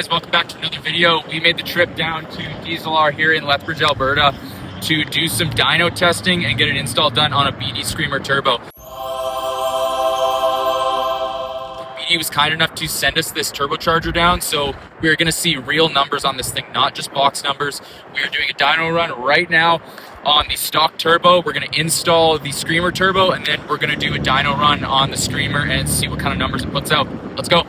guys, welcome back to another video. We made the trip down to Diesel R here in Lethbridge, Alberta to do some dyno testing and get an install done on a BD Screamer turbo. BD was kind enough to send us this turbocharger down, so we are going to see real numbers on this thing, not just box numbers. We are doing a dyno run right now on the stock turbo. We're going to install the Screamer turbo, and then we're going to do a dyno run on the Screamer and see what kind of numbers it puts out. Let's go.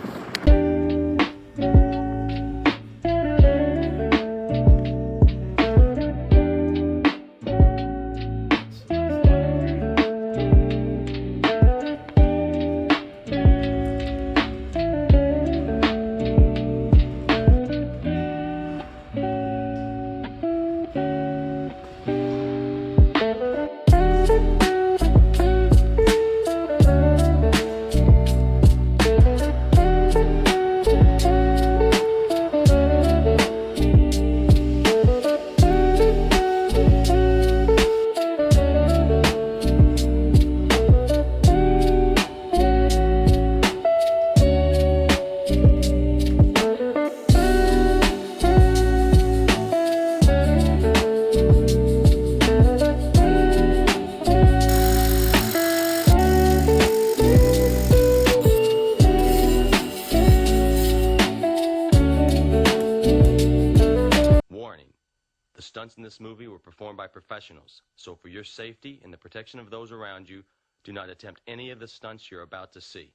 The stunts in this movie were performed by professionals, so for your safety and the protection of those around you, do not attempt any of the stunts you're about to see.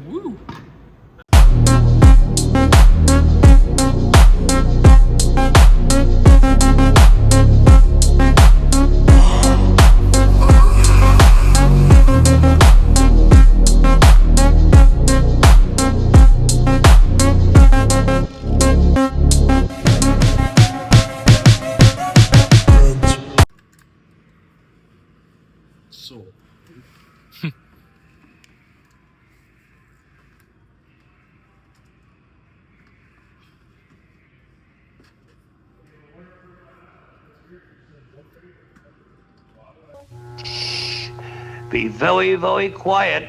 Woo! So. Be very, very quiet.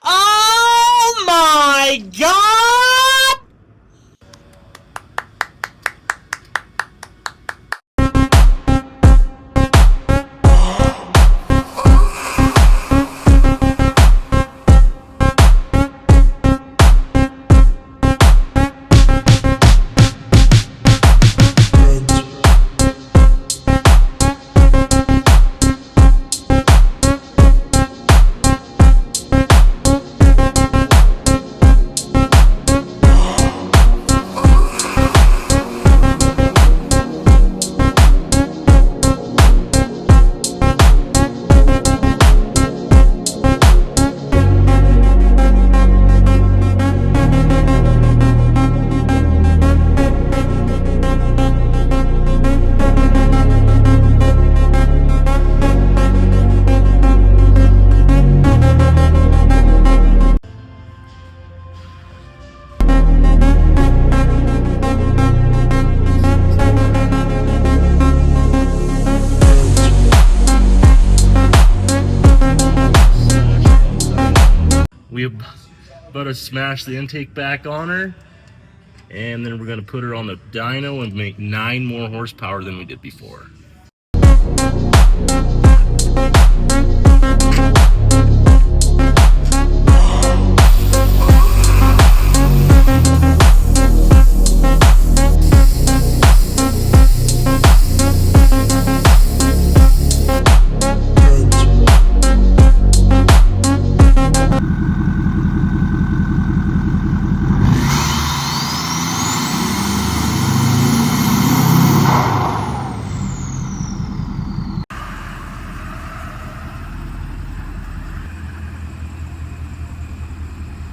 Oh my God! We about to smash the intake back on her, and then we're going to put her on the dyno and make 9 more horsepower than we did before.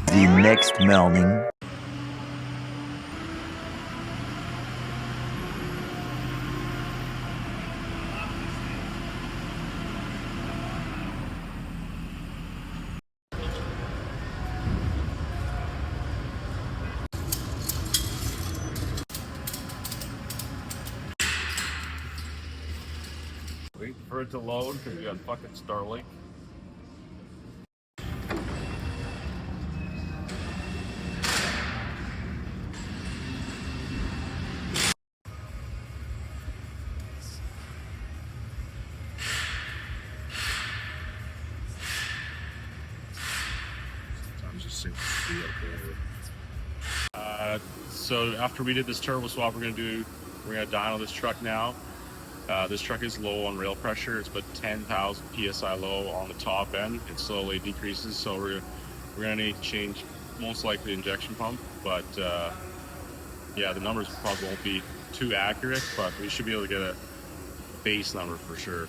The next morning. Wait for it to load because we got fucking Starlink. So after we did this turbo swap, we're gonna dyno this truck now. This truck is low on rail pressure. It's about 10,000 psi low on the top end. It slowly decreases, so we're gonna need to change most likely the injection pump. But yeah, the numbers probably won't be too accurate, but we should be able to get a base number for sure.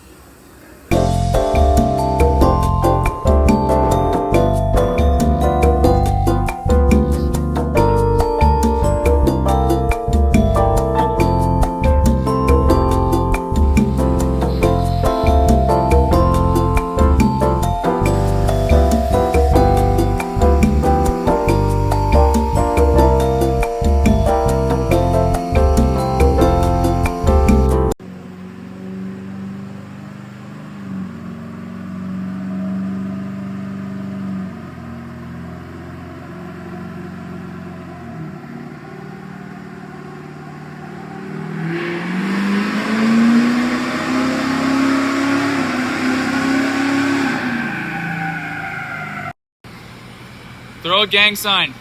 Throw a gang sign.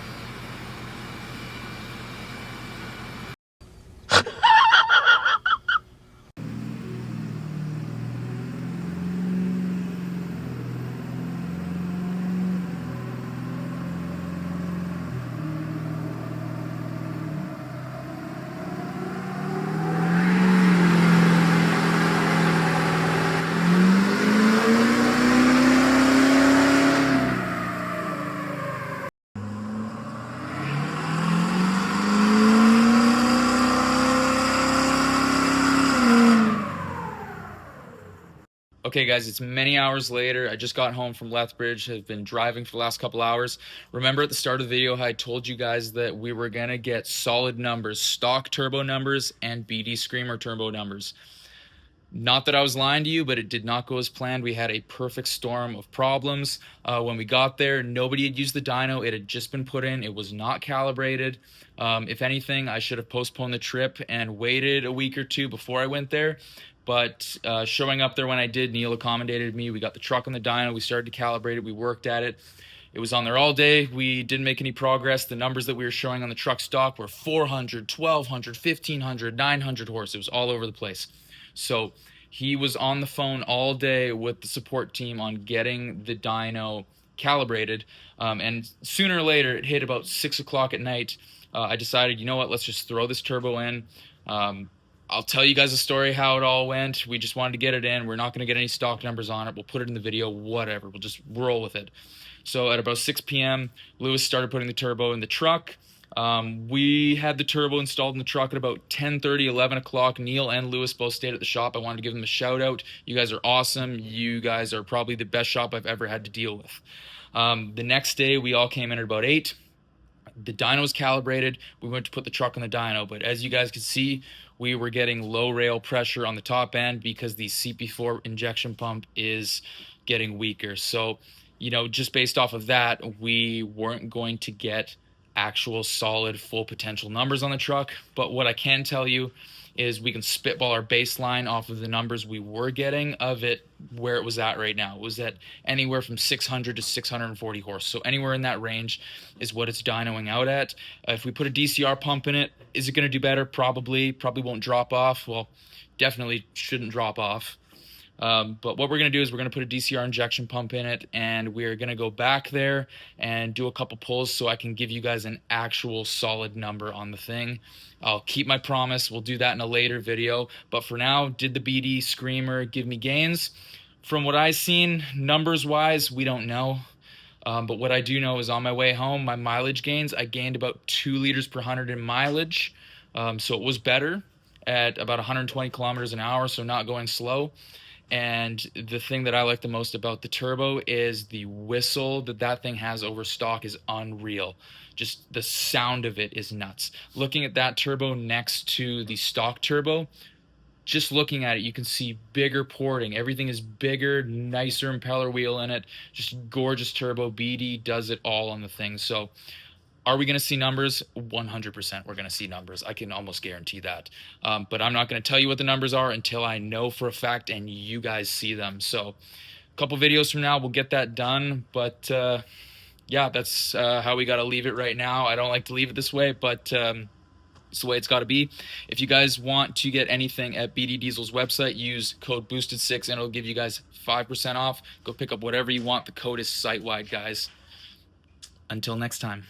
Okay guys, it's many hours later. I just got home from Lethbridge, have been driving for the last couple hours. Remember at the start of the video how I told you guys that we were gonna get solid numbers, stock turbo numbers and BD Screamer turbo numbers. Not that I was lying to you, but it did not go as planned. We had a perfect storm of problems. When we got there, nobody had used the dyno. It had just been put in. It was not calibrated. If anything, I should have postponed the trip and waited a week or two before I went there. But showing up there when I did, Neil accommodated me. We got the truck on the dyno. We started to calibrate it. We worked at it. It was on there all day. We didn't make any progress. The numbers that we were showing on the truck stock were 400, 1200, 1500, 900 horse. It was all over the place. So he was on the phone all day with the support team on getting the dyno calibrated. And sooner or later, it hit about 6 o'clock at night. I decided, you know what, let's just throw this turbo in. I'll tell you guys a story how it all went. We just wanted to get it in. We're not going to get any stock numbers on it. We'll put it in the video, whatever. We'll just roll with it. So at about 6 p.m., Lewis started putting the turbo in the truck. We had the turbo installed in the truck at about 10:30, 11 o'clock. Neil and Lewis both stayed at the shop. I wanted to give them a shout out. You guys are awesome. You guys are probably the best shop I've ever had to deal with. The next day, we all came in at about 8. The dyno was calibrated. We went to put the truck on the dyno, but as you guys can see, we were getting low rail pressure on the top end because the CP4 injection pump is getting weaker. So, you know, just based off of that, we weren't going to get actual solid full potential numbers on the truck. But what I can tell you is we can spitball our baseline off of the numbers we were getting of it where it was at right now. It was at anywhere from 600 to 640 horse. So anywhere in that range is what it's dynoing out at. If we put a DCR pump in it, is it going to do better? Probably won't drop off. Well, definitely shouldn't drop off. But what we're going to do is we're going to put a DCR injection pump in it, and we're going to go back there and do a couple pulls so I can give you guys an actual solid number on the thing. I'll keep my promise. We'll do that in a later video. But for now, did the BD Screamer give me gains? From what I've seen, numbers-wise, we don't know. But what I do know is on my way home, my mileage gains, I gained about 2 liters per 100 in mileage. So it was better at about 120 kilometers an hour, so not going slow. And the thing that I like the most about the turbo is the whistle that thing has over stock is unreal. Just the sound of it is nuts. Looking at that turbo next to the stock turbo, just looking at it, you can see bigger porting. Everything is bigger, nicer impeller wheel in it. Just gorgeous turbo. BD does it all on the thing. So are we going to see numbers? 100% we're going to see numbers. I can almost guarantee that. But I'm not going to tell you what the numbers are until I know for a fact and you guys see them. So a couple videos from now, we'll get that done. But yeah, that's how we got to leave it right now. I don't like to leave it this way, but it's the way it's got to be. If you guys want to get anything at BD Diesel's website, use code BOOSTED6 and it'll give you guys 5% off. Go pick up whatever you want. The code is site-wide, guys. Until next time.